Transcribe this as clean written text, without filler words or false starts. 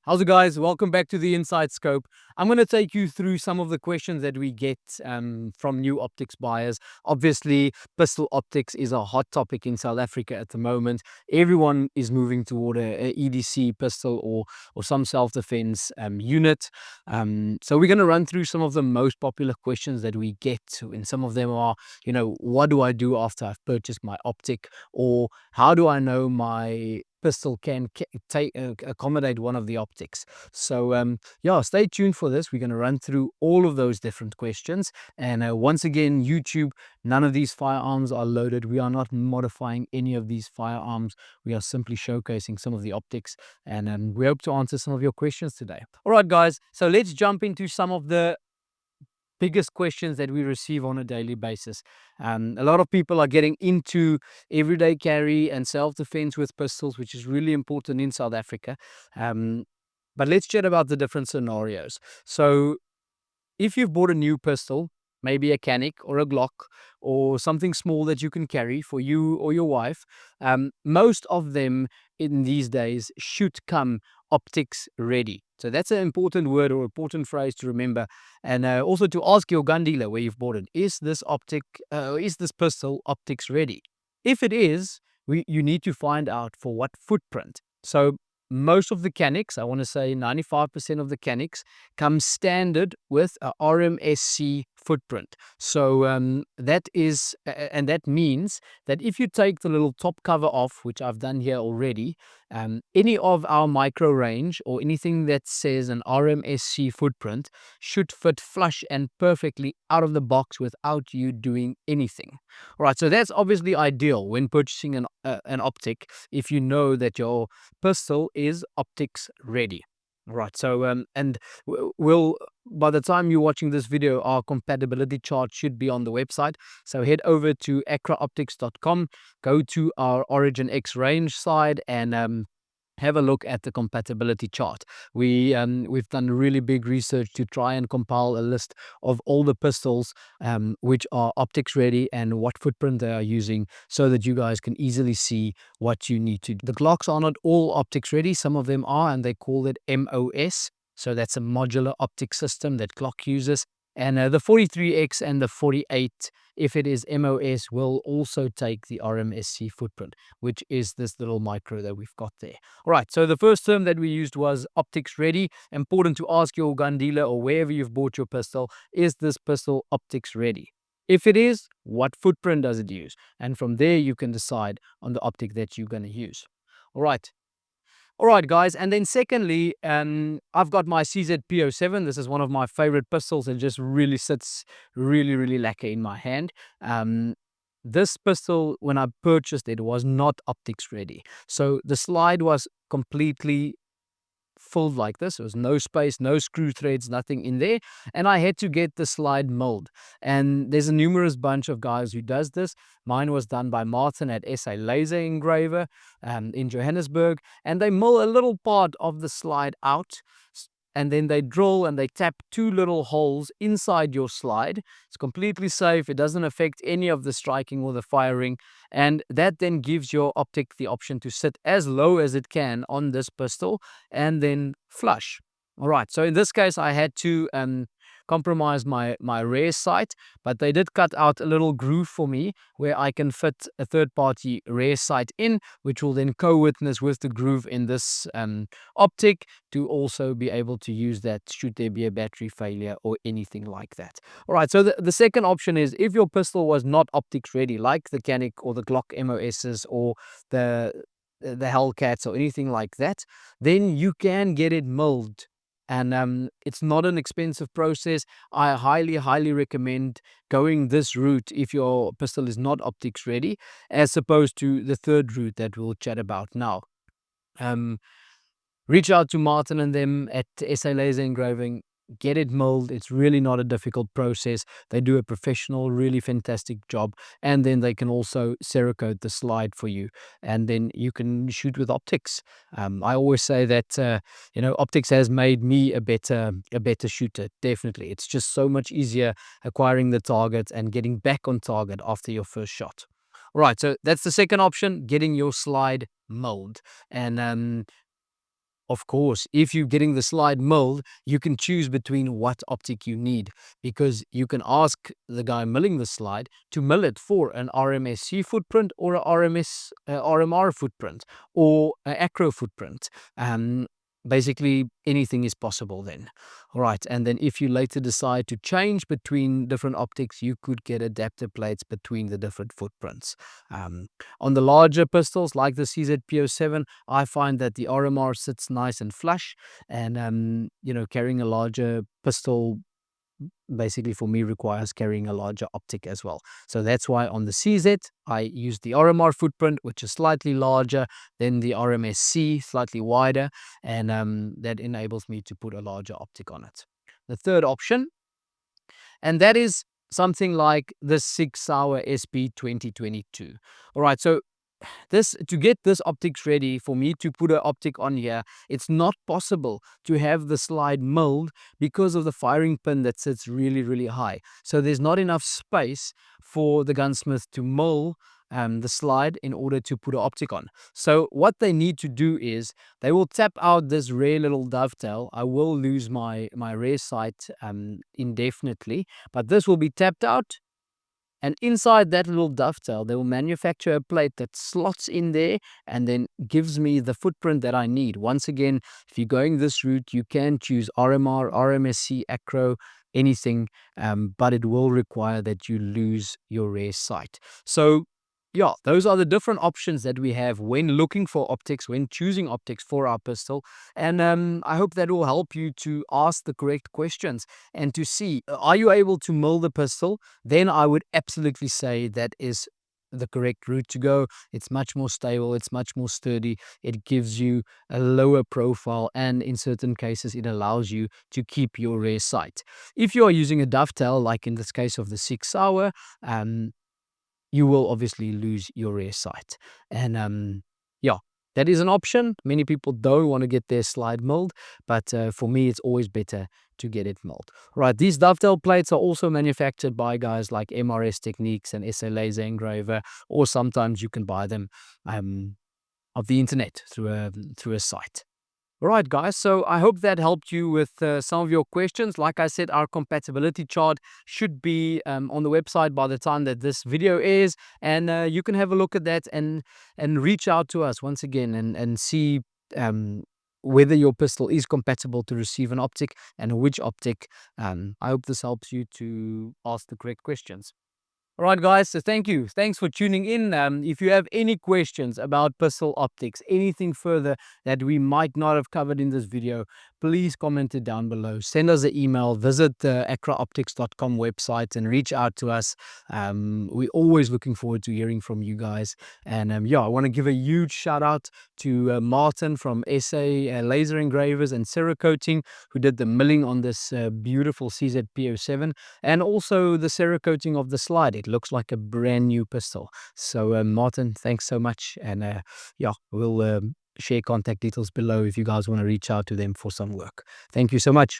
How's it, guys? Welcome back to the Inside Scope. I'm going to take you through some of the questions that we get from new optics buyers. Obviously, pistol optics is a hot topic in South Africa at the moment. Everyone is moving toward a EDC pistol or some self-defense unit. So we're going to run through some of the most popular questions that we get. And some of them are, what do I do after I've purchased my optic? Or how do I know my pistol can accommodate one of the optics? So yeah, stay tuned for this. We're going to run through all of those different questions. And once again, YouTube, none of these firearms are loaded. We are not modifying any of these firearms. We are simply showcasing some of the optics, and we hope to answer some of your questions today. All right, guys, so let's jump into some of the biggest questions that we receive on a daily basis. A lot of people are getting into everyday carry and self-defense with pistols, which is really important in South Africa. But let's chat about the different scenarios. So if you've bought a new pistol, maybe a Canic or a Glock or something small that you can carry for you or your wife, most of them in these days should come optics ready. So that's an important word or important phrase to remember. And also to ask your gun dealer where you've bought it, is this pistol optics ready? If it is, you need to find out for what footprint. So most of the Canics, I want to say 95% of the Canics, come standard with a RMSC footprint. So that means that if you take the little top cover off, which I've done here already, any of our micro range or anything that says an RMSC footprint should fit flush and perfectly out of the box without you doing anything. All right, so that's obviously ideal when purchasing an optic, if you know that your pistol is optics ready. Right. So we'll by the time you're watching this video, our compatibility chart should be on the website. So head over to akraoptics.com, go to our Origin X range side, and have a look at the compatibility chart. We've done really big research to try and compile a list of all the pistols which are optics ready and what footprint they are using, so that you guys can easily see what you need to do. The Glocks are not all optics ready. Some of them are, and they call it MOS. So that's a modular optic system that Glock uses. And the 43X and the 48, if it is MOS, will also take the RMSC footprint, which is this little micro that we've got there. All right, so the first term that we used was optics ready. Important to ask your gun dealer or wherever you've bought your pistol, is this pistol optics ready? If it is, what footprint does it use? And from there, you can decide on the optic that you're going to use. All right. All right, guys. And then secondly, I've got my CZP07. This is one of my favorite pistols. It just really sits really, really lacquer in my hand. This pistol, when I purchased it, was not optics ready. So the slide was completely filled like this. There was no space, no screw threads, nothing in there. And I had to get the slide milled. And there's a numerous bunch of guys who does this. Mine was done by Martin at SA Laser Engraver in Johannesburg. And they mill a little part of the slide out. And then they drill and they tap two little holes inside your slide. It's completely safe. It doesn't affect any of the striking or the firing. And that then gives your optic the option to sit as low as it can on this pistol and then flush. All right. So in this case, I had to compromise my rear sight, but they did cut out a little groove for me where I can fit a third-party rear sight in, which will then co-witness with the groove in this optic to also be able to use that should there be a battery failure or anything like that. All right, so the second option is if your pistol was not optics ready, like the Canic or the Glock MOSs or the Hellcats or anything like that, then you can get it milled. And it's not an expensive process. I highly, highly recommend going this route if your pistol is not optics ready, as opposed to the third route that we'll chat about now. Reach out to Martin and them at SA Laser Engraving. Get it milled. It's really not a difficult process. They do a professional, really fantastic job. And then they can also Cerakote the slide for you. And then you can shoot with optics. I always say that, optics has made me a better shooter. Definitely. It's just so much easier acquiring the target and getting back on target after your first shot. All right. So that's the second option, getting your slide milled. And Of course, if you're getting the slide milled, you can choose between what optic you need, because you can ask the guy milling the slide to mill it for an RMSC footprint or a RMR footprint or an AKRA footprint. Basically, anything is possible then. All right, and then if you later decide to change between different optics, you could get adapter plates between the different footprints. On the larger pistols like the CZP07, I find that the RMR sits nice and flush, and carrying a larger pistol basically for me requires carrying a larger optic as well. So that's why on the CZ I use the RMR footprint, which is slightly larger than the RMSC, slightly wider, and that enables me to put a larger optic on it. The third option, and that is something like the 6 Hour SP 2022. All right, so to get this optics ready for me to put an optic on here, it's not possible to have the slide milled because of the firing pin that sits really, really high. So there's not enough space for the gunsmith to mill the slide in order to put an optic on. So what they need to do is they will tap out this rare little dovetail. I will lose my rare sight indefinitely, but this will be tapped out. And inside that little dovetail, they will manufacture a plate that slots in there and then gives me the footprint that I need. Once again, if you're going this route, you can choose RMR, RMSC, AKRA, anything, but it will require that you lose your rear sight. So yeah, those are the different options that we have when looking for optics, when choosing optics for our pistol. And I hope that will help you to ask the correct questions and to see, are you able to mill the pistol? Then I would absolutely say that is the correct route to go. It's much more stable, it's much more sturdy, it gives you a lower profile, and in certain cases it allows you to keep your rear sight. If you are using a dovetail, like in this case of the 6 Hour, you will obviously lose your rear sight. And yeah, that is an option. Many people don't want to get their slide milled, but for me, it's always better to get it milled. Right, these dovetail plates are also manufactured by guys like MRS Techniques and SA Laser Engraver, or sometimes you can buy them of the internet through a site. All right, guys, so I hope that helped you with some of your questions. Like I said, our compatibility chart should be on the website by the time that this video is, and you can have a look at that and reach out to us once again and see whether your pistol is compatible to receive an optic and which optic. I hope this helps you to ask the correct questions. All right, guys, so thank you. Thanks for tuning in. If you have any questions about pistol optics, anything further that we might not have covered in this video, please comment it down below. Send us an email, visit the akraoptics.com website and reach out to us. We're always looking forward to hearing from you guys. And yeah, I want to give a huge shout out to Martin from SA Laser Engravers and Cerakoting, who did the milling on this beautiful CZP07, and also the Cerakoting of the slide. It looks like a brand new pistol. So Martin, thanks so much, and yeah, we'll share contact details below if you guys want to reach out to them for some work. Thank you so much.